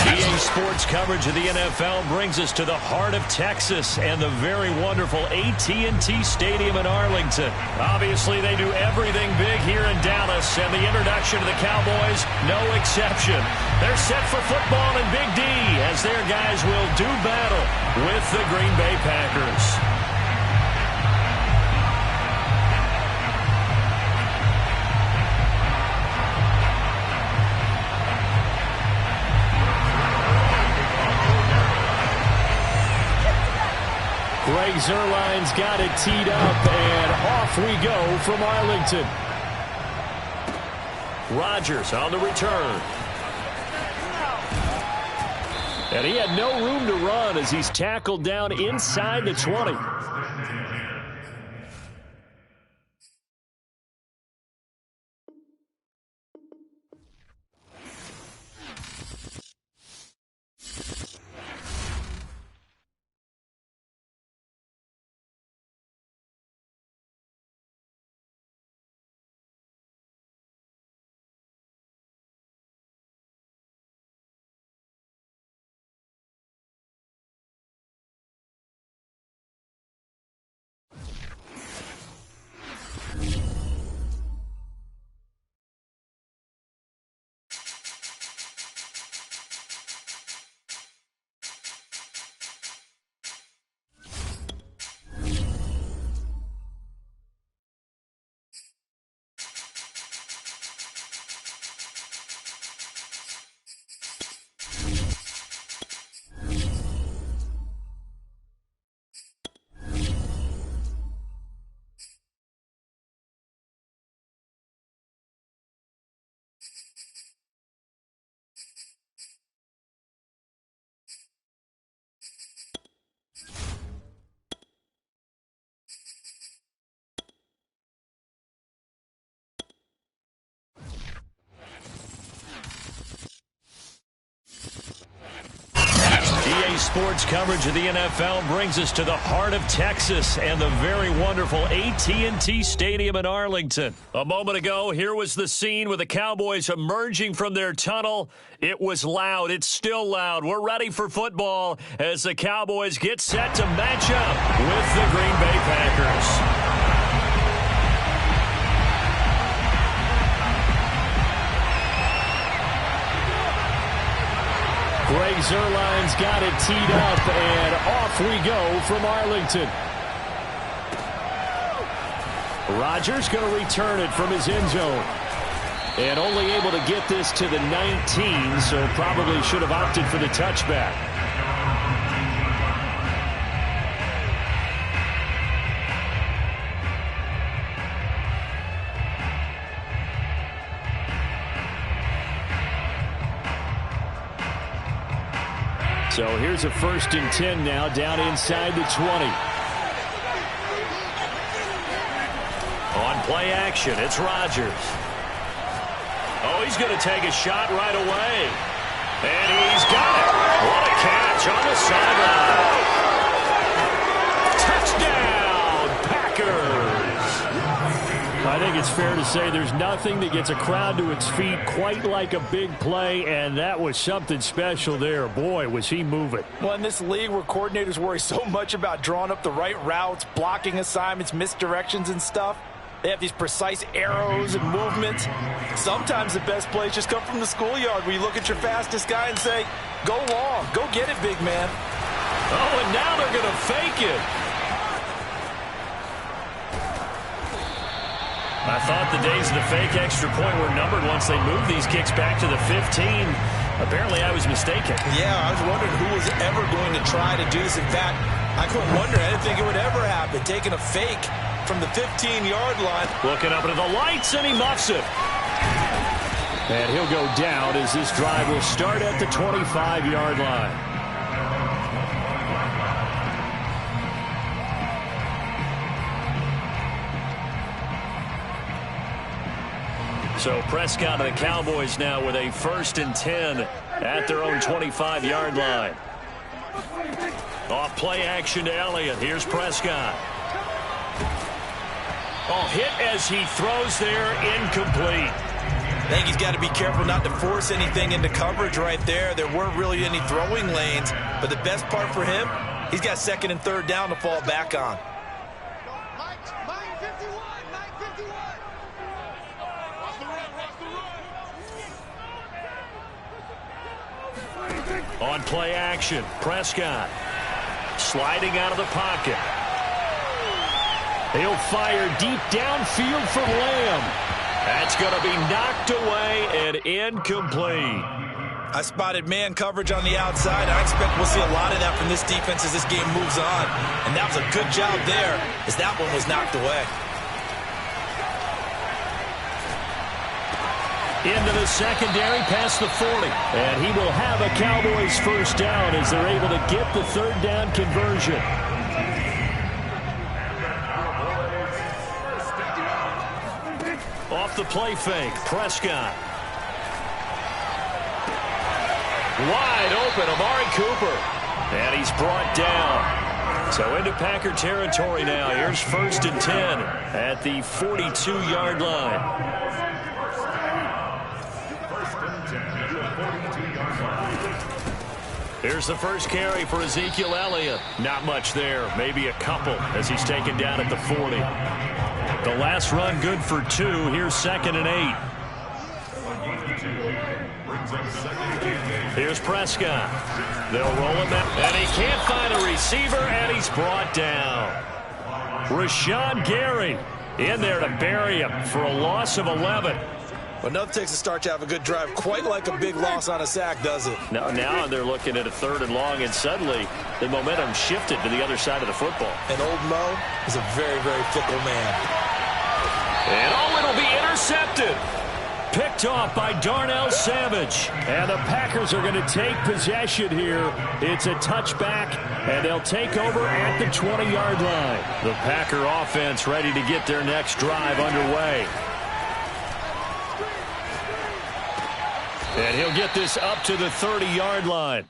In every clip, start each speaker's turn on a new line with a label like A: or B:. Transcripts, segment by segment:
A: EA Sports coverage of the NFL brings us to the heart of Texas and the very wonderful AT&T Stadium in Arlington. Obviously, they do everything big here in Dallas, and the introduction to the Cowboys, no exception. They're set for football in Big D as their guys will do battle with the Green Bay Packers. Greg Zuerlein's got it teed up, and off we go from Arlington. Rodgers on the return. And he had no room to run as he's tackled down inside the 20. EA Sports coverage of the NFL brings us to the heart of Texas and the very wonderful AT&T Stadium in Arlington. A moment ago, here was the scene with the Cowboys emerging from their tunnel. It was loud. It's still loud. We're ready for football as the Cowboys get set to match up with the Green Bay Packers. Greg Zuerlein's got it teed up, and off we go from Arlington. Rodgers going to return it from his end zone. And only able to get this to the 19, so probably should have opted for the touchback. So here's a 1st and 10 now, down inside the 20. On play action, it's Rodgers. Oh, he's going to take a shot right away. And he's got it. What a catch on the sideline. Touchdown, Packers. I think it's fair to say there's nothing that gets a crowd to its feet quite like a big play, and that was something special there. Boy, was he moving.
B: Well, in this league where coordinators worry so much about drawing up the right routes, blocking assignments, misdirections and stuff, they have these precise arrows and movements. Sometimes the best plays just come from the schoolyard where you look at your fastest guy and say, go long, go get it, big man.
A: Oh, and now they're going to fake it. I thought the days of the fake extra point were numbered once they moved these kicks back to the 15. Apparently, I was mistaken.
B: Yeah, I was wondering who was ever going to try to do this. In fact, I couldn't wonder. I didn't think it would ever happen. Taking a fake from the 15-yard line.
A: Looking up into the lights, and he muffs it. And he'll go down as this drive will start at the 25-yard line. So Prescott and the Cowboys now with a 1st and 10 at their own 25-yard line. Off play action to Elliott. Here's Prescott. Oh, hit as he throws there, incomplete.
B: I think he's got to be careful not to force anything into coverage right there. There weren't really any throwing lanes, but the best part for him, he's got second and third down to fall back on.
A: On play action, Prescott sliding out of the pocket. He'll fire deep downfield for Lamb. That's going to be knocked away and incomplete.
B: I spotted man coverage on the outside. I expect we'll see a lot of that from this defense as this game moves on. And that was a good job there as that one was knocked away.
A: Into the secondary past the 40. And he will have a Cowboys first down as they're able to get the third down conversion. Off the play fake, Prescott. Wide open, Amari Cooper. And he's brought down. So into Packer territory now. Here's 1st and 10 at the 42-yard line. Here's the first carry for Ezekiel Elliott. Not much there, maybe a couple as he's taken down at the 40. The last run good for 2. Here's 2nd and 8. Here's Prescott. They'll roll him out, and he can't find a receiver, and he's brought down. Rashawn Gary in there to bury him for a loss of 11.
B: Well, nothing takes a start to have a good drive quite like a big loss on a sack, does it?
A: No, now they're looking at a 3rd and long, and suddenly the momentum shifted to the other side of the football.
B: And old Mo is a very, very fickle man.
A: And it'll be intercepted. Picked off by Darnell Savage. And the Packers are going to take possession here. It's a touchback, and they'll take over at the 20-yard line. The Packer offense ready to get their next drive underway. And he'll get this up to the 30-yard line.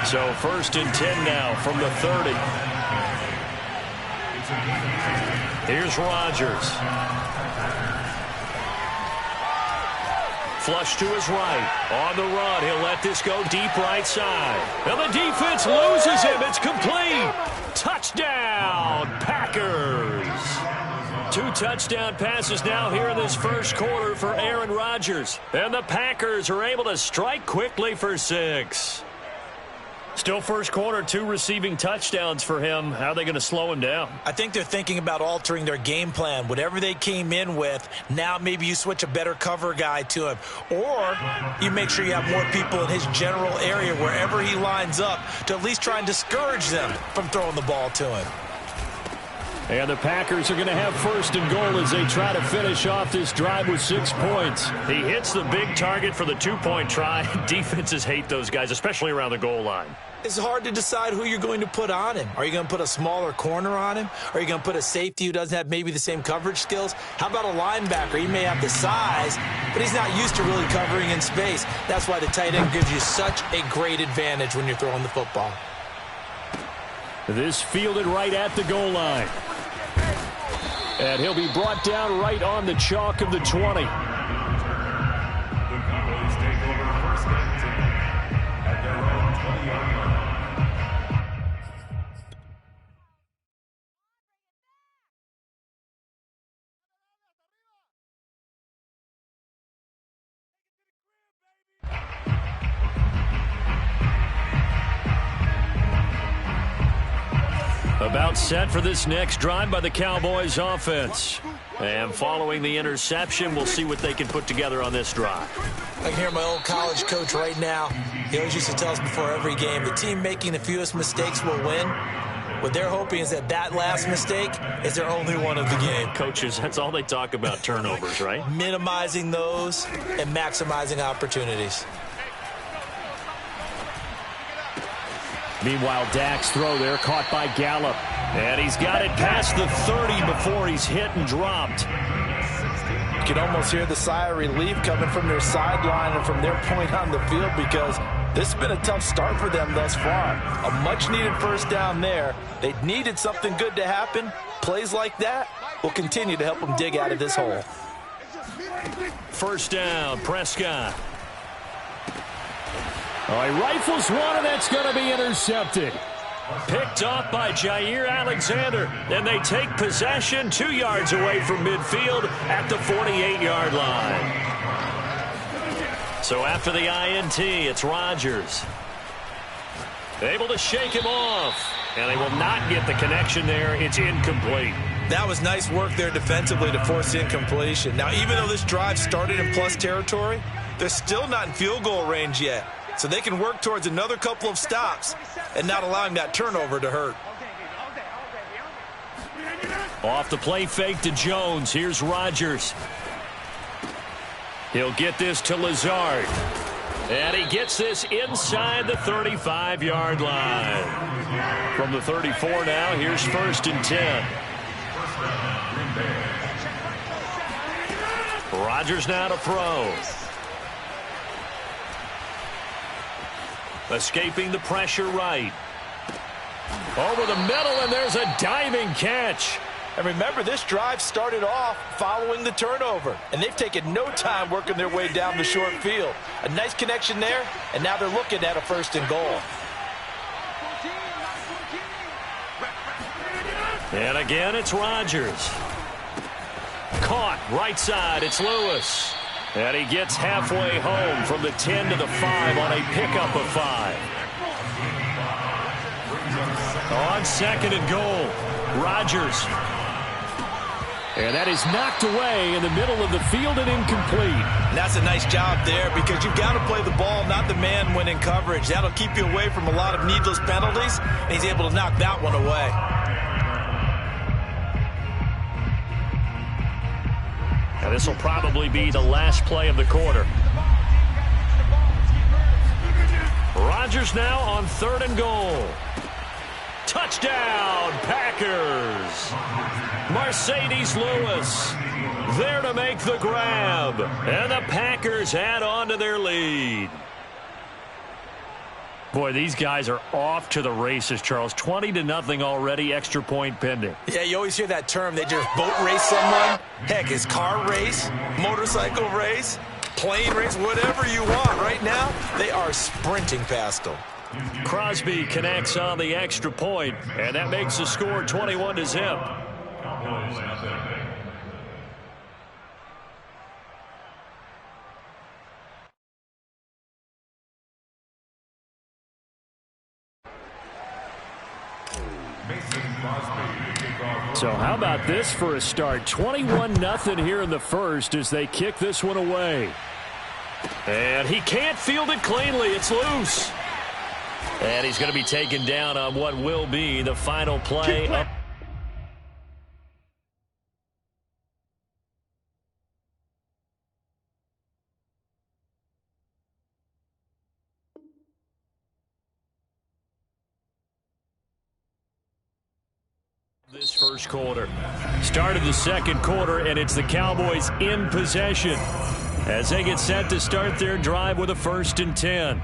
A: So 1st and 10 now from the 30. Here's Rodgers. Flush to his right. On the run, he'll let this go deep right side. And the defense loses him. It's complete. Touchdown, Packers. 2 touchdown passes now here in this first quarter for Aaron Rodgers. And the Packers are able to strike quickly for 6. Still first quarter, 2 receiving touchdowns for him. How are they going to slow him down?
B: I think they're thinking about altering their game plan. Whatever they came in with, now maybe you switch a better cover guy to him. Or you make sure you have more people in his general area wherever he lines up to at least try and discourage them from throwing the ball to him.
A: And the Packers are going to have 1st and goal as they try to finish off this drive with 6 points. He hits the big target for the 2-point try. Defenses hate those guys, especially around the goal line.
B: It's hard to decide who you're going to put on him. Are you going to put a smaller corner on him? Are you going to put a safety who doesn't have maybe the same coverage skills? How about a linebacker? He may have the size, but he's not used to really covering in space. That's why the tight end gives you such a great advantage when you're throwing the football.
A: This fielded right at the goal line. And he'll be brought down right on the chalk of the 20. About set for this next drive by the Cowboys offense. And following the interception, we'll see what they can put together on this drive.
B: I can hear my old college coach right now. He always used to tell us before every game, the team making the fewest mistakes will win. What they're hoping is that last mistake is their only one of the game.
A: Coaches, that's all they talk about, turnovers, right?
B: Minimizing those and maximizing opportunities.
A: Meanwhile, Dak's throw there caught by Gallup. And he's got it past the 30 before he's hit and dropped.
B: You can almost hear the sigh of relief coming from their sideline and from their point on the field because this has been a tough start for them thus far. A much-needed first down there. They needed something good to happen. Plays like that will continue to help them dig out of this hole.
A: First down, Prescott. Oh, he rifles one, and that's going to be intercepted. Picked off by Jair Alexander, and they take possession 2 yards away from midfield at the 48-yard line. So after the INT, it's Rodgers. Able to shake him off, and they will not get the connection there. It's incomplete.
B: That was nice work there defensively to force incompletion. Now, even though this drive started in plus territory, they're still not in field goal range yet. So they can work towards another couple of stops and not allowing that turnover to hurt.
A: Off the play fake to Jones. Here's Rodgers. He'll get this to Lazard. And he gets this inside the 35-yard line. From the 34 now, here's 1st and 10. Rodgers now to throw. Escaping the pressure right. Over the middle, and there's a diving catch.
B: And remember, this drive started off following the turnover, and they've taken no time working their way down the short field. A nice connection there, and now they're looking at a 1st and goal.
A: And again, it's Rodgers. Caught right side, it's Lewis. And he gets halfway home from the 10 to the 5 on a pickup of 5. On 2nd and goal, Rodgers. And that is knocked away in the middle of the field and incomplete.
B: And that's a nice job there because you've got to play the ball, not the man when in coverage. That'll keep you away from a lot of needless penalties, and he's able to knock that one away.
A: Now this will probably be the last play of the quarter. Rodgers now on 3rd and goal. Touchdown, Packers. Mercedes Lewis there to make the grab. And the Packers add on to their lead. Boy, these guys are off to the races, Charles. 20-0 already, extra point pending.
B: Yeah, you always hear that term. They just boat race someone. Heck, is car race, motorcycle race, plane race, whatever you want. Right now, they are sprinting past them.
A: Crosby connects on the extra point, and that makes the score 21-0. So how about this for a start? 21-0 here in the first as they kick this one away. And he can't field it cleanly. It's loose. And he's going to be taken down on what will be the final play. This first quarter. Started the 2nd quarter, and it's the Cowboys in possession as they get set to start their drive with a 1st and 10.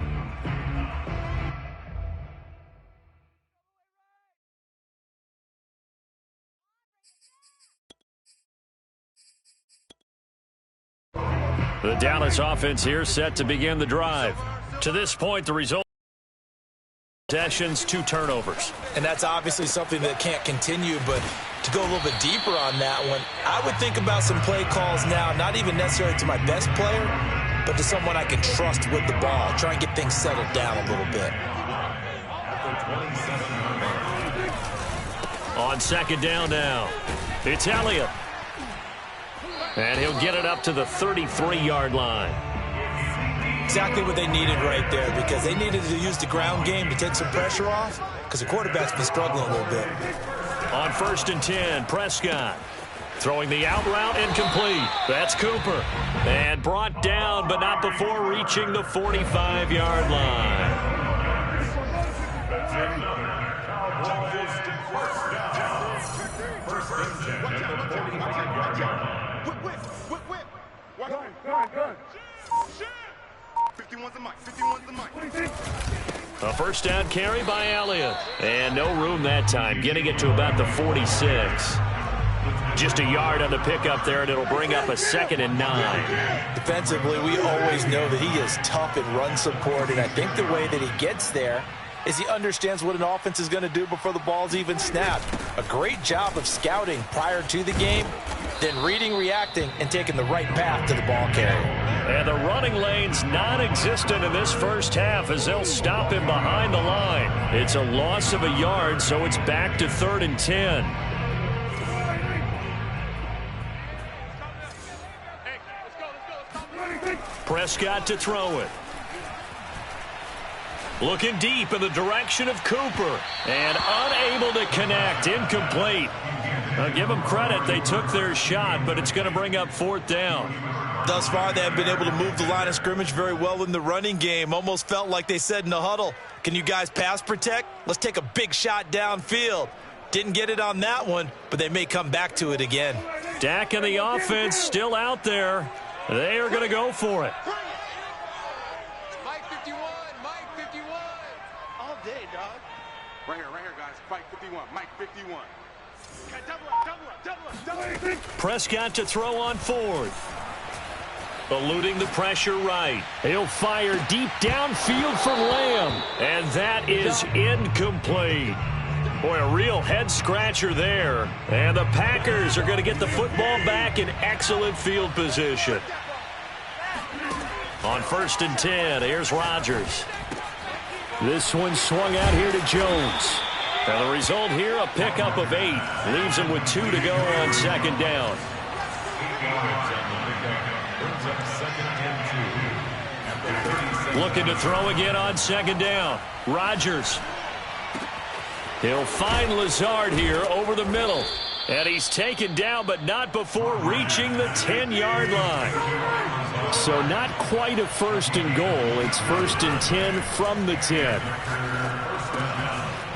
A: The Dallas offense here set to begin the drive. To this point, the result: possessions, 2 turnovers.
B: And that's obviously something that can't continue, but to go a little bit deeper on that one, I would think about some play calls now, not even necessarily to my best player, but to someone I can trust with the ball. Try and get things settled down a little bit.
A: On 2nd down now, it's Elliott. And he'll get it up to the 33-yard line.
B: Exactly what they needed right there, because they needed to use the ground game to take some pressure off, because the quarterback's been struggling a little bit.
A: On 1st and 10, Prescott throwing the out route incomplete. That's Cooper. And brought down, but not before reaching the 45-yard line. A first down carry by Elliott. And no room that time, getting it to about the 46. Just a yard on the pickup there, and it'll bring up a 2nd and 9.
B: Defensively, we always know that he is tough in run support, and I think the way that he gets there is he understands what an offense is going to do before the ball's even snapped. A great job of scouting prior to the game, then reading, reacting, and taking the right path to the ball carrier.
A: And the running lane's non-existent in this first half as they'll stop him behind the line. It's a loss of a yard, so it's back to 3rd and 10. Prescott to throw it. Looking deep in the direction of Cooper. And unable to connect. Incomplete. I'll give them credit. They took their shot, but it's going to bring up 4th down.
B: Thus far, they have been able to move the line of scrimmage very well in the running game. Almost felt like they said in the huddle, can you guys pass protect? Let's take a big shot downfield. Didn't get it on that one, but they may come back to it again.
A: Dak and the offense still out there. They are going to go for it.
C: Mike 51, Mike 51. All day, dog. Right here, guys. Mike 51, Mike 51. Double up.
A: Prescott to throw on 4th. Eluding the pressure right. He'll fire deep downfield for Lamb. And that is incomplete. Boy, a real head-scratcher there. And the Packers are going to get the football back in excellent field position. On 1st and 10, here's Rodgers. This one swung out here to Jones. And the result here, a pickup of 8. Leaves him with 2 to go on 2nd down. Looking to throw again on 2nd down. Rodgers. He'll find Lazard here over the middle. And he's taken down, but not before reaching the 10-yard line. So not quite a 1st and goal. It's 1st and 10 from the 10.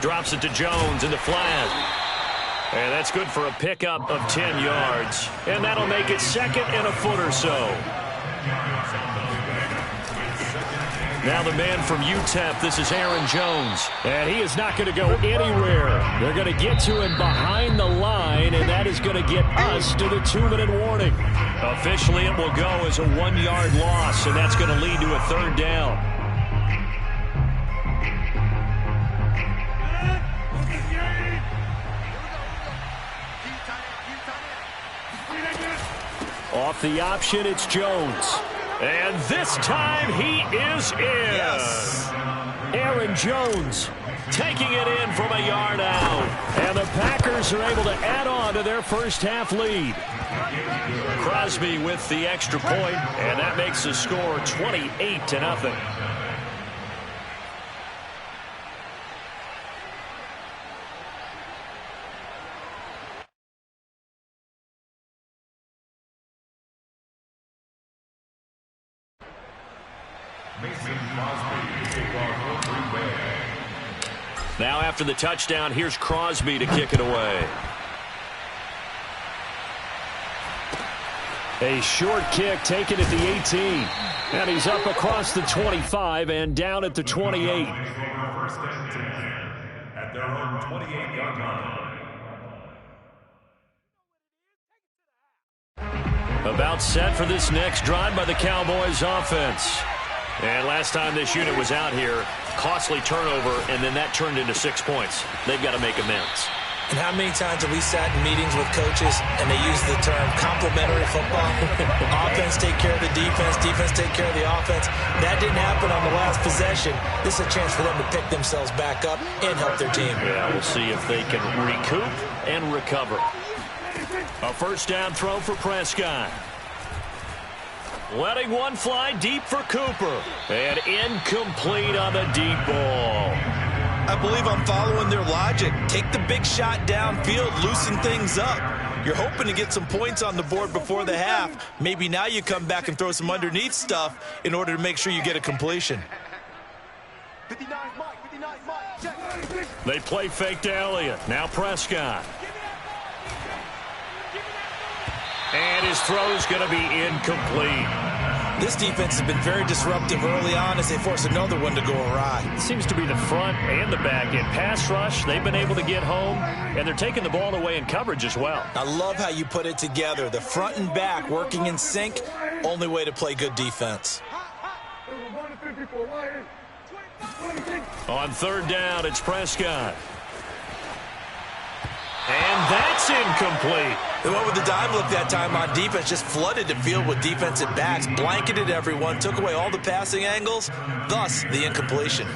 A: Drops it to Jones in the flat. And that's good for a pickup of 10 yards. And that'll make it 2nd and a foot or so. Now the man from UTEP, this is Aaron Jones. And he is not going to go anywhere. They're going to get to him behind the line, and that is going to get us to the 2-minute warning. Officially, it will go as a 1-yard loss, and that's going to lead to a 3rd down. Off the option, it's Jones. And this time he is in. Yes. Aaron Jones taking it in from a yard out. And the Packers are able to add on to their first half lead. Crosby with the extra point, and that makes the score 28-0. Now after the touchdown, here's Crosby to kick it away. A short kick taken at the 18. And he's up across the 25 and down at the 28.
D: At their own 28-yard line.
A: About set for this next drive by the Cowboys offense. And last time this unit was out here, costly turnover, and then that turned into 6 points. They've got to make amends.
B: And how many times have we sat in meetings with coaches and they use the term complementary football? Offense take care of the defense, defense take care of the offense. That didn't happen on the last possession. This is a chance for them to pick themselves back up and help their team.
A: Yeah, we'll see if they can recoup and recover. A 1st down throw for Prescott. Letting one fly deep for Cooper. And incomplete on the deep ball.
B: I believe I'm following their logic. Take the big shot downfield, loosen things up. You're hoping to get some points on the board before the half. Maybe now you come back and throw some underneath stuff in order to make sure you get a completion.
C: 59 Mike, check.
A: They play fake to Elliott. Now Prescott. And his throw's going to be incomplete.
B: This defense has been very disruptive early on as they force another one to go awry.
A: It seems to be the front and the back end. Pass rush, they've been able to get home, and they're taking the ball away in coverage as well.
B: I love how you put it together. The front and back working in sync, only way to play good defense.
A: On third down, it's Prescott. And that's incomplete.
B: They went with the dime look that time on defense, just flooded the field with defensive backs, blanketed everyone, took away all the passing angles, thus the incompletion.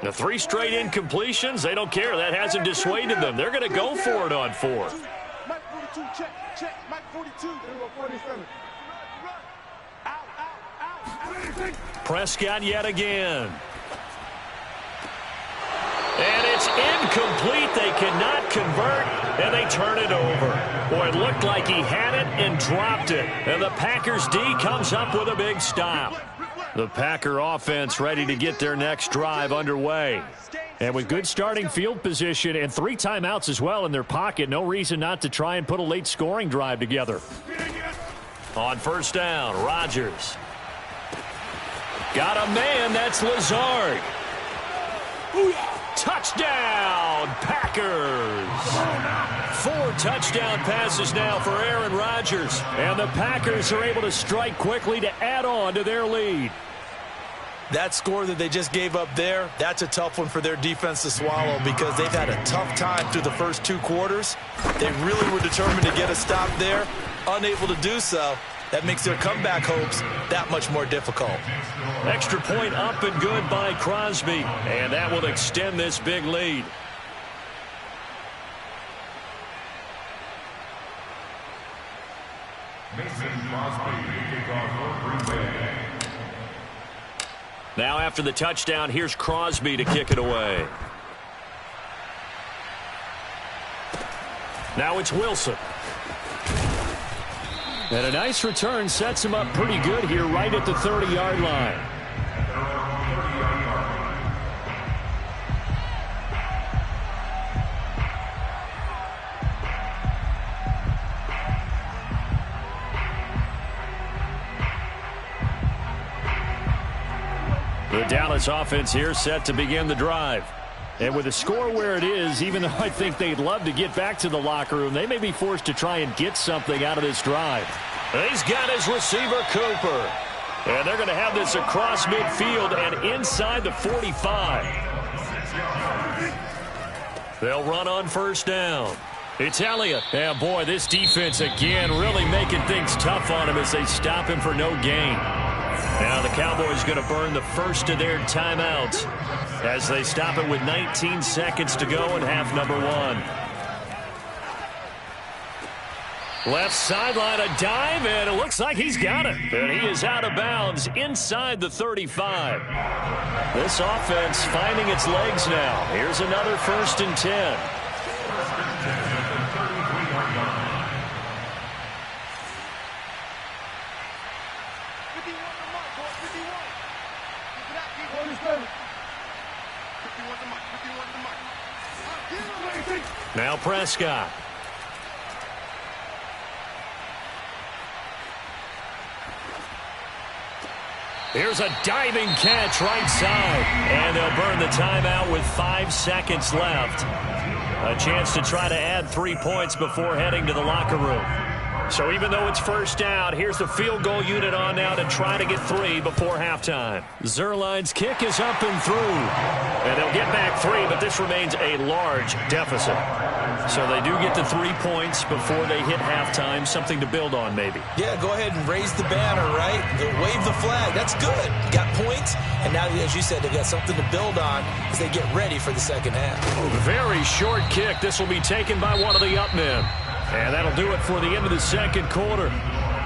A: The 3 straight incompletions, they don't care. That hasn't dissuaded them. They're going to go for it on 4th.
C: Mike 42, check, Mike 42. 47. Out.
A: Prescott yet again. And it's incomplete. They cannot convert, and they turn it over. Boy, it looked like he had it and dropped it. And the Packers D comes up with a big stop. The Packer offense ready to get their next drive underway. And with good starting field position and 3 timeouts as well in their pocket, no reason not to try and put a late scoring drive together. On first down, Rodgers. Got a man, that's Lazard. Touchdown, Packers! 4 touchdown passes now for Aaron Rodgers. And the Packers are able to strike quickly to add on to their lead.
B: That score that they just gave up there, that's a tough one for their defense to swallow because they've had a tough time through the first 2 quarters. They really were determined to get a stop there, unable to do so. That makes their comeback hopes that much more difficult.
A: Extra point up and good by Crosby, and that will extend this big lead.
D: Mason Crosby, kickoff for Green Bay.
A: Now after the touchdown, here's Crosby to kick it away. Now it's Wilson. And a nice return sets him up pretty good here right at the 30-yard line. The Dallas offense here set to begin the drive. And with the score where it is, even though I think they'd love to get back to the locker room, they may be forced to try and get something out of this drive. He's got his receiver, Cooper. And they're going to have this across midfield and inside the 45. They'll run on first down. It's Elliott. And boy, this defense again really making things tough on him as they stop him for no gain. Now the Cowboys going to burn the first of their timeouts as they stop it with 19 seconds to go in half number 1. Left sideline, a dive, and it looks like he's got it. And he is out of bounds inside the 35. This offense finding its legs now. Here's another 1st and 10. Now Prescott. Here's a diving catch right side. And they'll burn the timeout with 5 seconds left. A chance to try to add 3 points before heading to the locker room. So even though it's first down, here's the field goal unit on now to try to get 3 before halftime. Zerline's kick is up and through. And they'll get back 3, but this remains a large deficit. So they do get the 3 points before they hit halftime, something to build on maybe.
B: Yeah, go ahead and raise the banner, right? Wave the flag. That's good. Got points, and now, as you said, they've got something to build on as they get ready for the second half.
A: Very short kick. This will be taken by one of the up men. And that'll do it for the end of the second quarter.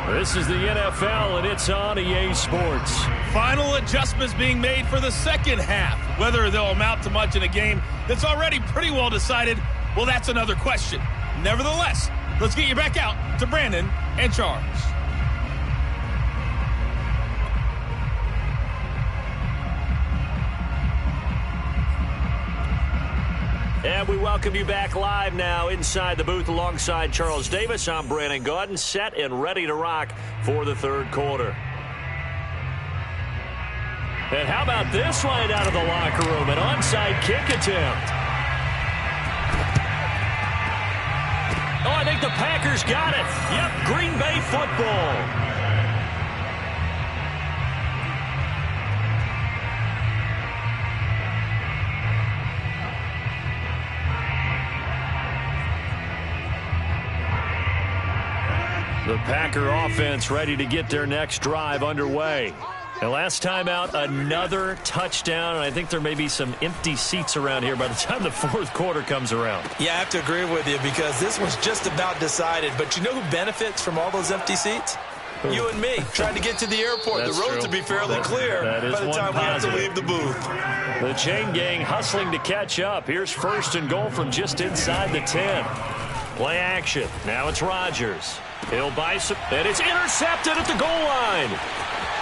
A: This is the NFL, and it's on EA Sports.
E: Final adjustments being made for the second half. Whether they'll amount to much in a game that's already pretty well decided, well, that's another question. Nevertheless, let's get you back out to Brandon and Charles.
A: And we welcome you back live now inside the booth alongside Charles Davis. I'm Brandon Gaudin, set and ready to rock for the third quarter. And how about this line out of the locker room? An onside kick attempt. Oh, I think the Packers got it. Yep, Green Bay football. The Packer offense ready to get their next drive underway. And last time out, another touchdown. And I think there may be some empty seats around here by the time the fourth quarter comes around.
B: Yeah, I have to agree with you because this was just about decided. But you know who benefits from all those empty seats? You and me, trying to get to the airport.
A: That's
B: the roads
A: true.
B: will be fairly clear by the time we have to leave the booth.
A: The chain gang hustling to catch up. Here's first and goal from just inside the 10. Play action. Now it's Rodgers. He'll buy some, and it's intercepted at the goal line.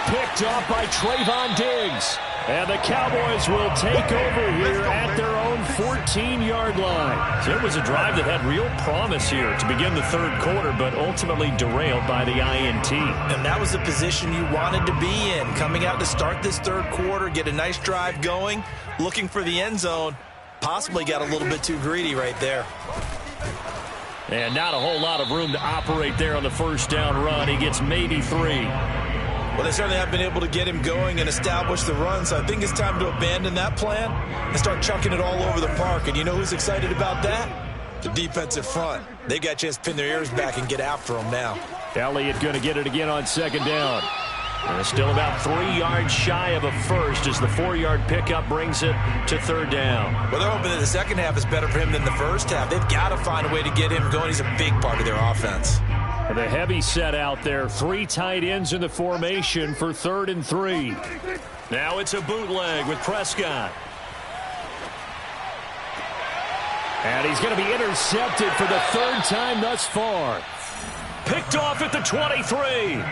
A: Picked off by Trayvon Diggs. And the Cowboys will take over here at their own 14-yard line. So it was a drive that had real promise here to begin the third quarter, but ultimately derailed by the INT.
B: And that was the position you wanted to be in. Coming out to start this third quarter, get a nice drive going, looking for the end zone. Possibly got a little bit too greedy right there.
A: And not a whole lot of room to operate there on the first down run. He gets maybe 3.
B: Well, they certainly have been able to get him going and establish the run, so I think it's time to abandon that plan and start chucking it all over the park. And you know who's excited about that? The defensive front. They got a chance to pin their ears back and get after him now.
A: Elliott going to get it again on second down. And still about 3 yards shy of a first as the 4-yard pickup brings it to third down.
B: Well, they're hoping that the second half is better for him than the first half. They've got to find a way to get him going. He's a big part of their offense.
A: And the heavy set out there. 3 tight ends in the formation for 3rd and 3. Now it's a bootleg with Prescott. And he's going to be intercepted for the 3rd time thus far. Picked off at the 23.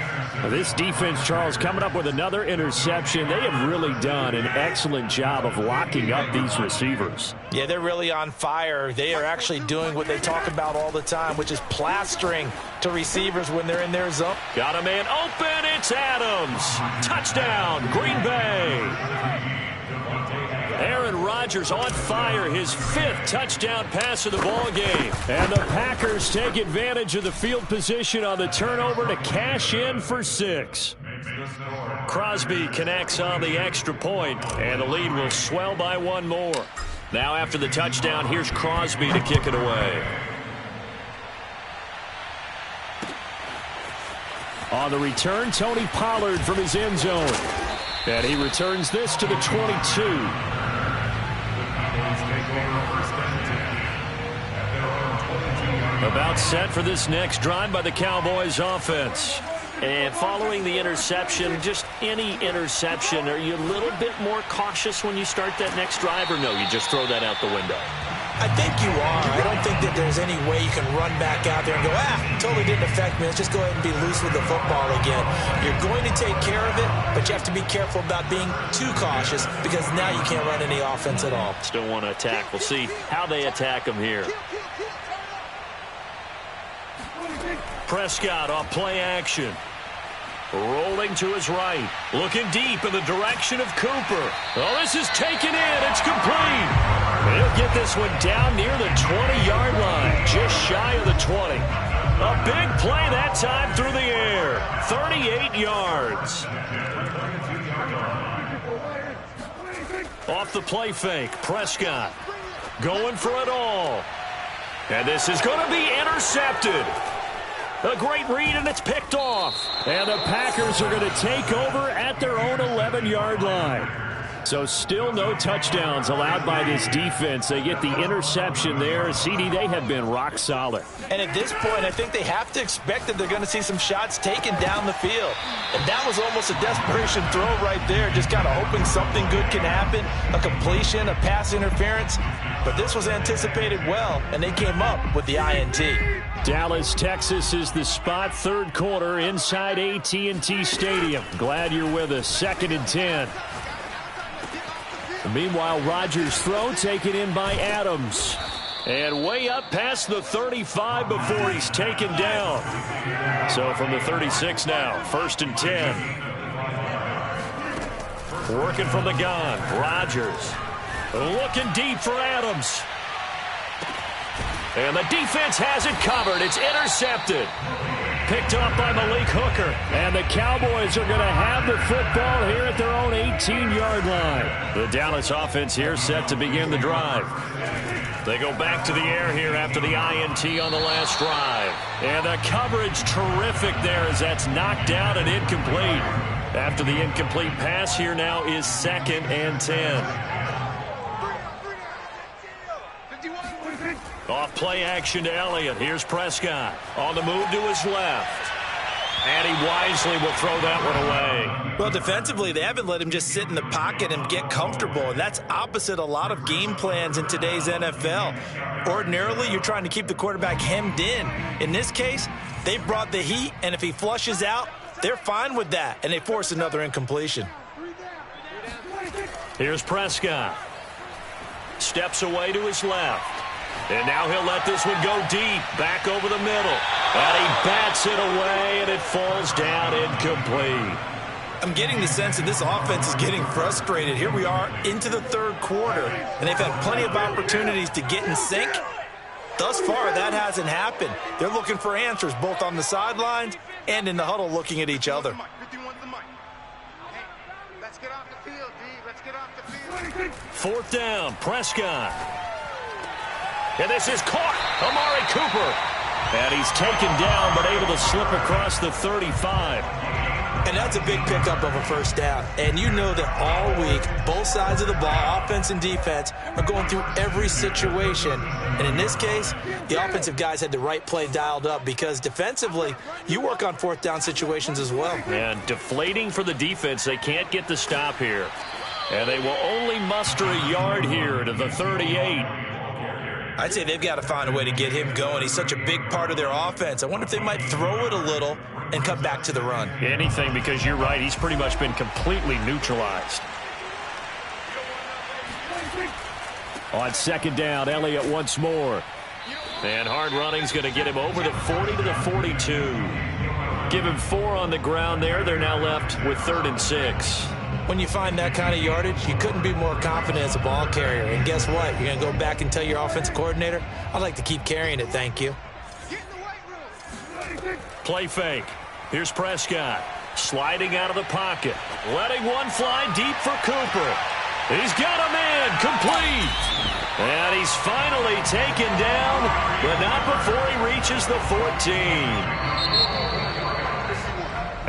A: This defense, Charles, coming up with another interception. They have really done an excellent job of locking up these receivers.
B: Yeah, they're really on fire. They are actually doing what they talk about all the time, which is plastering to receivers when they're in their zone.
A: Got a man open. It's Adams. Touchdown, Green Bay. Aaron Rodgers on fire, his 5th touchdown pass of the ball game. And the Packers take advantage of the field position on the turnover to cash in for 6. Crosby connects on the extra point, and the lead will swell by 1 more. Now after the touchdown, here's Crosby to kick it away. On the return, Tony Pollard from his end zone. And he returns this to the 22. About set for this next drive by the Cowboys offense. And following the interception, just any interception, are you a little bit more cautious when you start that next drive, or no, you just throw that out the window?
B: I think you are. I don't think that there's any way you can run back out there and go, totally didn't affect me. Let's just go ahead and be loose with the football again. You're going to take care of it, but you have to be careful about being too cautious because now you can't run any offense at all.
A: Still want to attack. We'll see how they attack him here. Prescott off play action. Rolling to his right. Looking deep in the direction of Cooper. Oh, this is taken in. It's complete. He'll get this one down near the 20-yard line. Just shy of the 20. A big play that time through the air. 38 yards. Off the play fake. Prescott going for it all. And this is going to be intercepted. A great read, and it's picked off. And the Packers are going to take over at their own 11-yard line. So still no touchdowns allowed by this defense. They get the interception there. CD, they have been rock solid.
B: And at this point, I think they have to expect that they're going to see some shots taken down the field. And that was almost a desperation throw right there, just kind of hoping something good can happen, a completion, a pass interference. But this was anticipated well, and they came up with the INT.
A: Dallas, Texas is the spot. Third quarter inside AT&T Stadium. Glad you're with us. 2nd and 10. Meanwhile, Rodgers' throw taken in by Adams. And way up past the 35 before he's taken down. So from the 36 now, 1st and 10. Working from the gun, Rodgers. Looking deep for Adams. And the defense has it covered. It's intercepted. Picked up by Malik Hooker. And the Cowboys are going to have the football here at their own 18-yard line. The Dallas offense here set to begin the drive. They go back to the air here after the INT on the last drive. And the coverage terrific there as that's knocked down and incomplete. After the incomplete pass, here now is 2nd and 10. Off play action to Elliott. Here's Prescott on the move to his left. And he wisely will throw that one away.
B: Well, defensively, they haven't let him just sit in the pocket and get comfortable, and that's opposite a lot of game plans in today's NFL. Ordinarily, you're trying to keep the quarterback hemmed in. In this case, they brought the heat, and if he flushes out, they're fine with that, and they force another incompletion.
A: Here's Prescott. Steps away to his left. And now he'll let this one go deep, back over the middle. And he bats it away, and it falls down incomplete.
B: I'm getting the sense that this offense is getting frustrated. Here we are into the 3rd quarter, and they've had plenty of opportunities to get in sync. Thus far, that hasn't happened. They're looking for answers both on the sidelines and in the huddle looking at each other.
C: Let's get off the field, D. Let's get off the field.
A: 4th down, Prescott. And this is caught. Amari Cooper. And he's taken down but able to slip across the 35.
B: And that's a big pickup of a 1st down. And you know that all week, both sides of the ball, offense and defense, are going through every situation. And in this case, the offensive guys had the right play dialed up because defensively, you work on 4th down situations as well.
A: And deflating for the defense. They can't get the stop here. And they will only muster a yard here to the 38.
B: I'd say they've got to find a way to get him going. He's such a big part of their offense. I wonder if they might throw it a little and come back to the run.
A: Anything, because you're right. He's pretty much been completely neutralized. On 2nd down, Elliott once more. And hard running's going to get him over the 40 to the 42. Give him 4 on the ground there. They're now left with 3rd and 6.
B: When you find that kind of yardage, you couldn't be more confident as a ball carrier. And guess what? You're going to go back and tell your offensive coordinator, I'd like to keep carrying it, thank you.
A: Play fake. Here's Prescott. Sliding out of the pocket. Letting one fly deep for Cooper. He's got a man. Complete. And he's finally taken down, but not before he reaches the 14.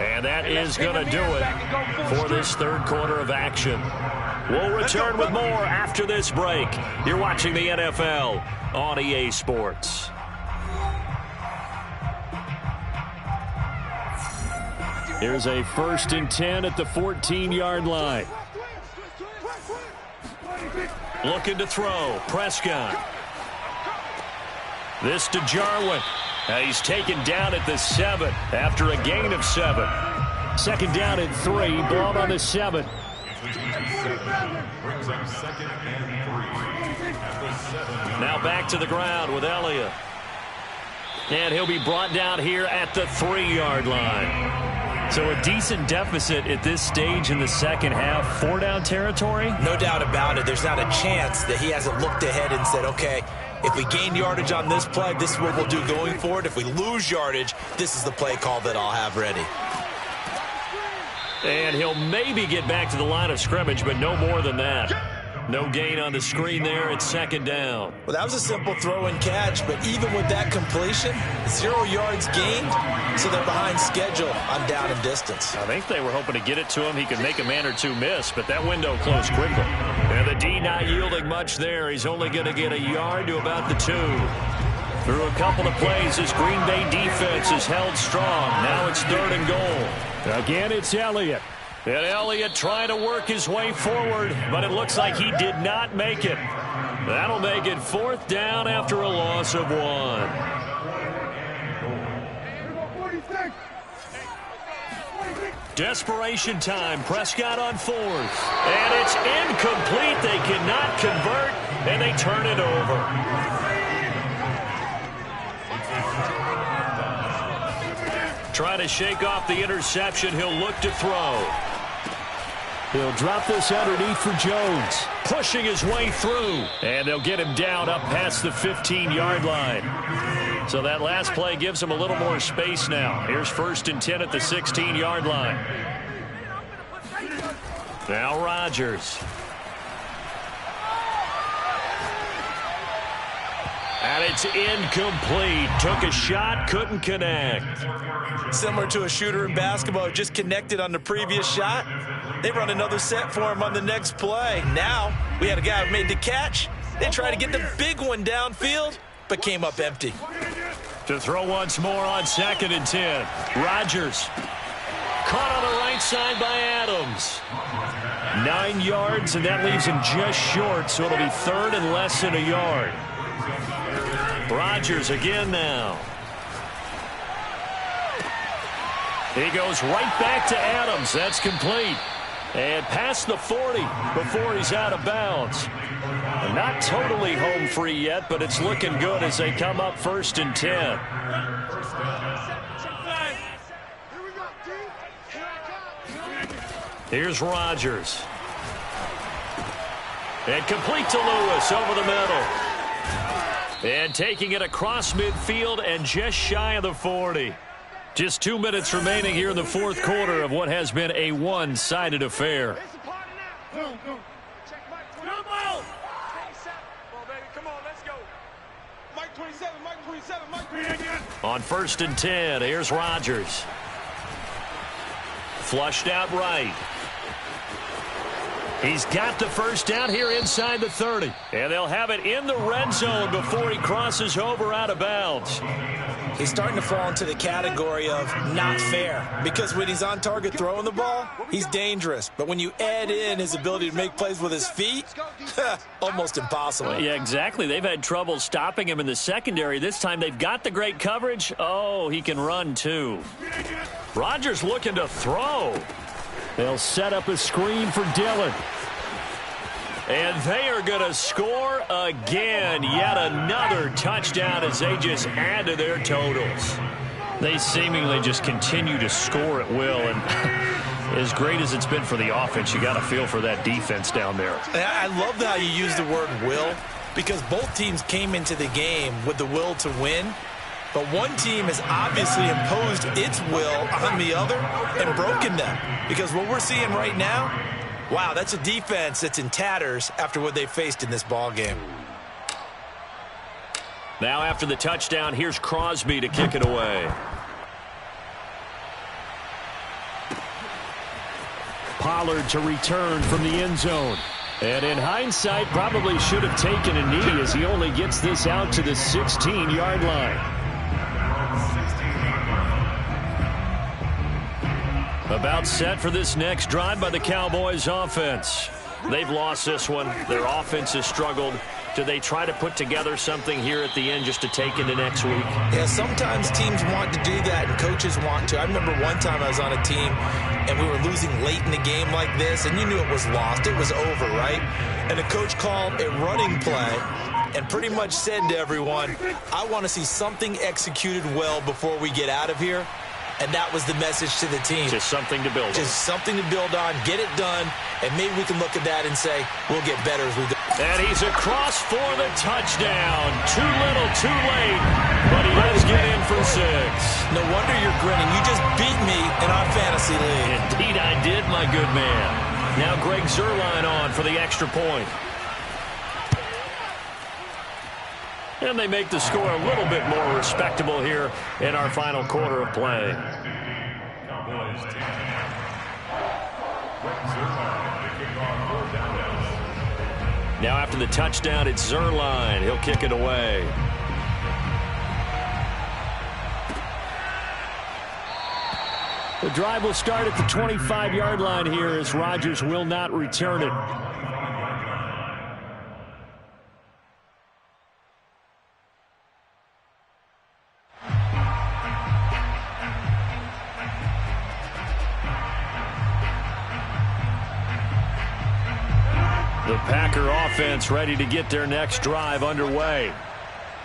A: And that is going to do it for this 3rd quarter of action. We'll return with more after this break. You're watching the NFL on EA Sports. Here's a 1st and 10 at the 14-yard line. Looking to throw. Prescott. This to Jarwin. He's taken down at the 7 after a gain of 7. 2nd down and 3. Ball on the 7. Now back to the ground with Elliott. And he'll be brought down here at the 3-yard line. So a decent deficit at this stage in the 2nd half. 4-down territory?
B: No doubt about it. There's not a chance that he hasn't looked ahead and said, okay, if we gain yardage on this play, this is what we'll do going forward. If we lose yardage, this is the play call that I'll have ready.
A: And he'll maybe get back to the line of scrimmage, but no more than that. No gain on the screen there at 2nd down.
B: Well, that was a simple throw and catch, but even with that completion, 0 yards gained, so they're behind schedule on down and distance.
A: I think they were hoping to get it to him. He could make a man or two miss, but that window closed quickly. And the D not yielding much there. He's only going to get a yard to about the 2. Through a couple of plays, this Green Bay defense is held strong. Now it's 3rd and goal. Again, it's Elliott. And Elliott trying to work his way forward, but it looks like he did not make it. That'll make it 4th down after a loss of 1. Desperation time. Prescott on 4th. And it's incomplete. They cannot convert, and they turn it over. Trying to shake off the interception. He'll look to throw. He'll drop this underneath for Jones. Pushing his way through. And they'll get him down up past the 15-yard line. So that last play gives him a little more space now. Here's 1st and 10 at the 16-yard line. Now Rodgers. And it's incomplete. Took a shot, couldn't connect.
B: Similar to a shooter in basketball, just connected on the previous shot. They run another set for him on the next play. Now, we had a guy who made the catch. They tried to get the big one downfield, but came up empty.
A: To throw once more on 2nd and 10. Rodgers. Caught on the right side by Adams. 9 yards, and that leaves him just short, so it'll be 3rd and less than a yard. Rodgers again now. He goes right back to Adams. That's complete. And past the 40 before he's out of bounds. Not totally home free yet, but it's looking good as they come up 1st and 10. Here's Rodgers. And complete to Lewis over the middle. And taking it across midfield and just shy of the 40. Just 2 minutes remaining here in the 4th quarter of what has been a one-sided affair. On 1st and 10, here's Rodgers. Flushed out right. He's got the first down here inside the 30. And they'll have it in the red zone before he crosses over out of bounds.
B: He's starting to fall into the category of not fair, because when he's on target throwing the ball, he's dangerous. But when you add in his ability to make plays with his feet, almost impossible.
A: Yeah, exactly. They've had trouble stopping him in the secondary. This time they've got the great coverage. Oh, he can run too. Rodgers looking to throw. They'll set up a screen for Dillon. And they are going to score again. Yet another touchdown as they just add to their totals. They seemingly just continue to score at will. And as great as it's been for the offense, you got to feel for that defense down there.
B: I love how you use the word will, because both teams came into the game with the will to win. But one team has obviously imposed its will on the other and broken them. Because what we're seeing right now, wow, that's a defense that's in tatters after what they faced in this ball game.
A: Now after the touchdown, here's Crosby to kick it away. Pollard to return from the end zone. And in hindsight, probably should have taken a knee as he only gets this out to the 16-yard line. About set for this next drive by the Cowboys offense. They've lost this one. Their offense has struggled. Do they try to put together something here at the end just to take into next week?
B: Yeah, sometimes teams want to do that and coaches want to. I remember one time I was on a team and we were losing late in the game like this, and you knew it was lost. It was over, right? And the coach called a running play and pretty much said to everyone, I want to see something executed well before we get out of here. And that was the message to the team.
A: Just something to build on.
B: Just something to build on, get it done, and maybe we can look at that and say, we'll get better as we go.
A: And he's across for the touchdown. Too little, too late, but he does get in for 6.
B: No wonder you're grinning. You just beat me in our fantasy league.
A: Indeed I did, my good man. Now Greg Zuerlein on for the extra point. And they make the score a little bit more respectable here in our final quarter of play. Now after the touchdown, it's Zuerlein. He'll kick it away. The drive will start at the 25-yard line here as Rodgers will not return it. The Packer offense ready to get their next drive underway.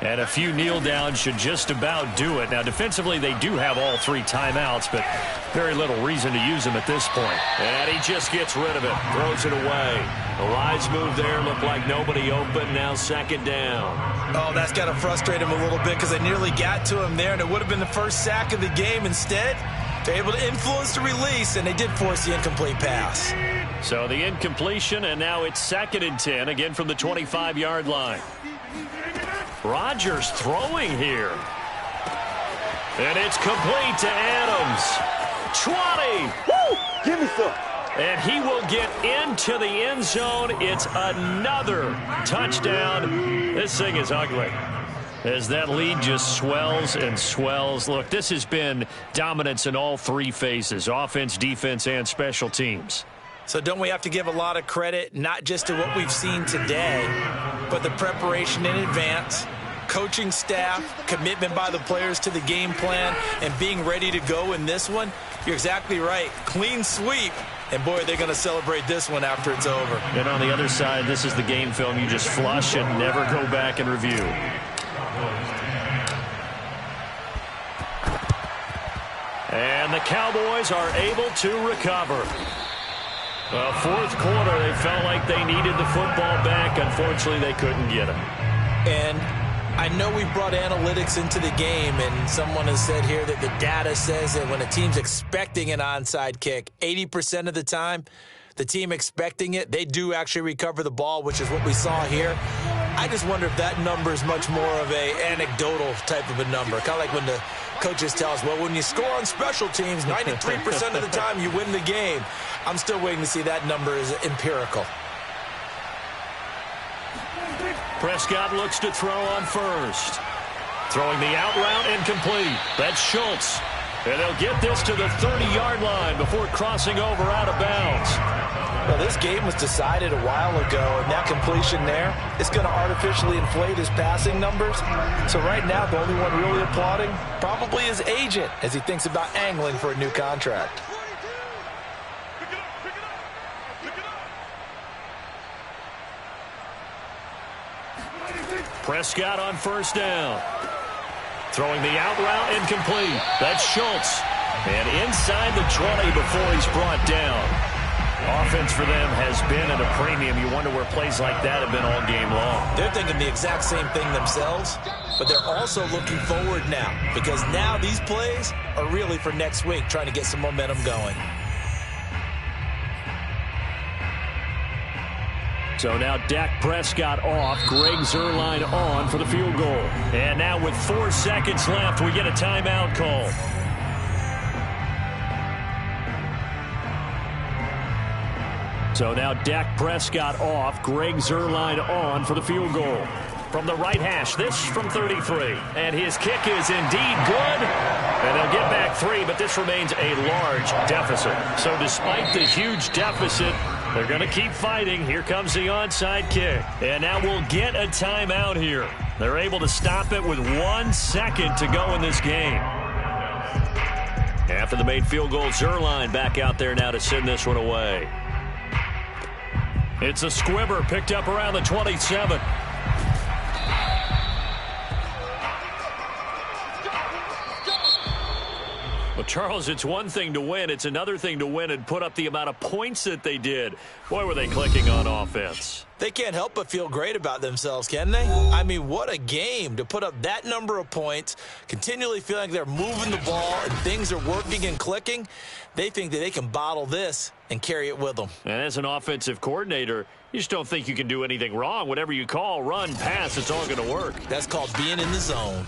A: And a few kneel downs should just about do it. Now, defensively, they do have all 3 timeouts, but very little reason to use them at this point. And he just gets rid of it, throws it away. The wise move there, looked like nobody open, now 2nd down.
B: Oh, that's got to frustrate him a little bit because they nearly got to him there, and it would have been the first sack of the game. Instead, they're able to influence the release, and they did force the incomplete pass.
A: So the incompletion, and now it's 2nd and 10, again from the 25-yard line. Rodgers throwing here. And it's complete to Adams. 20.
F: Woo! Give me some.
A: And he will get into the end zone. It's another touchdown. This thing is ugly as that lead just swells and swells. Look, this has been dominance in all 3 phases, offense, defense, and special teams.
B: So don't we have to give a lot of credit, not just to what we've seen today, but the preparation in advance, coaching staff, commitment by the players to the game plan, and being ready to go in this one? You're exactly right. Clean sweep. And, boy, they're going to celebrate this one after it's over.
A: And on the other side, this is the game film you just flush and never go back and review. And the Cowboys are able to recover. Well, 4th quarter, they felt like they needed the football back. Unfortunately, they couldn't get it.
B: And I know we brought analytics into the game, and someone has said here that the data says that when a team's expecting an onside kick, 80% of the time, the team expecting it, they do actually recover the ball, which is what we saw here. I just wonder if that number is much more of a anecdotal type of a number. Kind of like when the coaches tell us, well, when you score on special teams, 93% of the time you win the game. I'm still waiting to see that number is empirical.
A: Prescott looks to throw on first. Throwing the out route incomplete. That's Schultz. And they'll get this to the 30-yard line before crossing over out of bounds.
B: Well, this game was decided a while ago, and that completion there is going to artificially inflate his passing numbers. So right now, the only one really applauding probably his agent as he thinks about angling for a new contract.
A: Prescott on first down. Throwing the out route incomplete. That's Schultz. And inside the 20 before he's brought down. Offense for them has been at a premium. You wonder where plays like that have been all game long.
B: They're thinking the exact same thing themselves, but they're also looking forward now because now these plays are really for next week, trying to get some momentum going.
A: So now Dak Prescott off, Greg Zuerlein on for the field goal. And now with 4 seconds left, we get a timeout call. So now Dak Prescott off, Greg Zuerlein on for the field goal. From the right hash, this from 33. And his kick is indeed good. And they'll get back 3, but this remains a large deficit. So despite the huge deficit, they're going to keep fighting. Here comes the onside kick. And now we'll get a timeout here. They're able to stop it with 1 second to go in this game. After the made field goal, Zuerlein back out there now to send this one away. It's a squibber picked up around the 27. Well, Charles, it's one thing to win. It's another thing to win and put up the amount of points that they did. Boy, were they clicking on offense.
B: They can't help but feel great about themselves, can they? I mean, what a game to put up that number of points, continually feeling like they're moving the ball and things are working and clicking. They think that they can bottle this and carry it with them.
A: And as an offensive coordinator, you just don't think you can do anything wrong. Whatever you call, run, pass, it's all going to work.
B: That's called being in the zone.